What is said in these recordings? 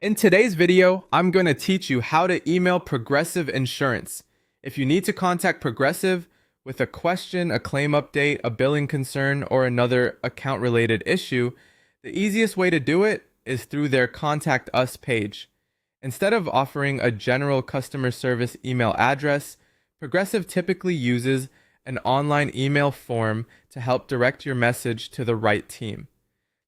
In today's video, I'm going to teach you how to email Progressive Insurance. If you need to contact Progressive with a question, a claim update, a billing concern, or another account-related issue, the easiest way to do it is through their Contact Us page. Instead of offering a general customer service email address, Progressive typically uses an online email form to help direct your message to the right team.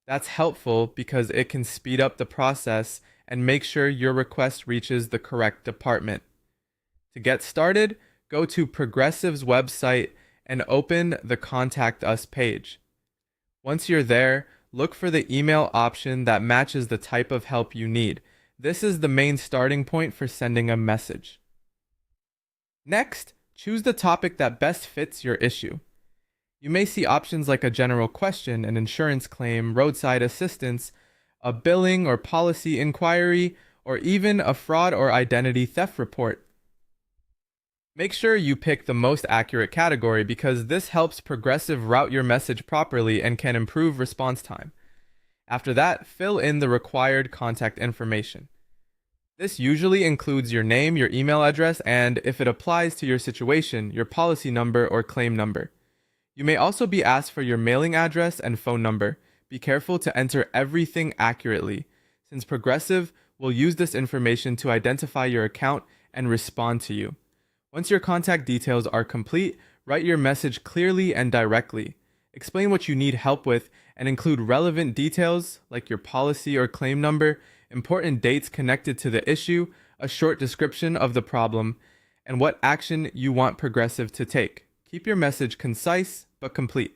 That's helpful because it can speed up the process and make sure your request reaches the correct department. To get started, go to Progressive's website and open the Contact Us page. Once you're there, look for the email option that matches the type of help you need. This is the main starting point for sending a message. Next, choose the topic that best fits your issue. You may see options like a general question, an insurance claim, roadside assistance, a billing or policy inquiry, or even a fraud or identity theft report. Make sure you pick the most accurate category because this helps Progressive route your message properly and can improve response time. After that, fill in the required contact information. This usually includes your name, your email address, and, if it applies to your situation, your policy number or claim number. You may also be asked for your mailing address and phone number. Be careful to enter everything accurately, since Progressive will use this information to identify your account and respond to you. Once your contact details are complete, write your message clearly and directly. Explain what you need help with and include relevant details like your policy or claim number, important dates connected to the issue, a short description of the problem, and what action you want Progressive to take. Keep your message concise but complete.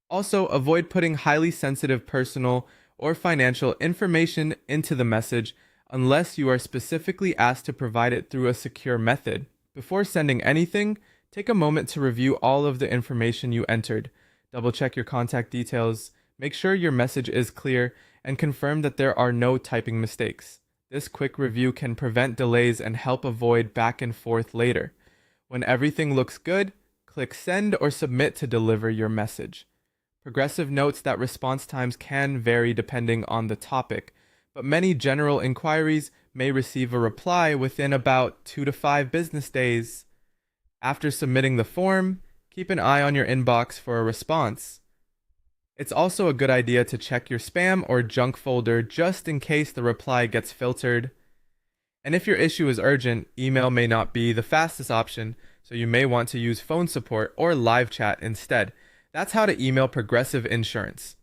Also, avoid putting highly sensitive personal or financial information into the message unless you are specifically asked to provide it through a secure method. Before sending anything, take a moment to review all of the information you entered. Double check your contact details, make sure your message is clear, and confirm that there are no typing mistakes. This quick review can prevent delays and help avoid back and forth later. When everything looks good, click Send or Submit to deliver your message. Progressive notes that response times can vary depending on the topic, but many general inquiries may receive a reply within about 2 to 5 business days. After submitting the form, keep an eye on your inbox for a response. It's also a good idea to check your spam or junk folder just in case the reply gets filtered. And if your issue is urgent, email may not be the fastest option, so you may want to use phone support or live chat instead. That's how to email Progressive Insurance.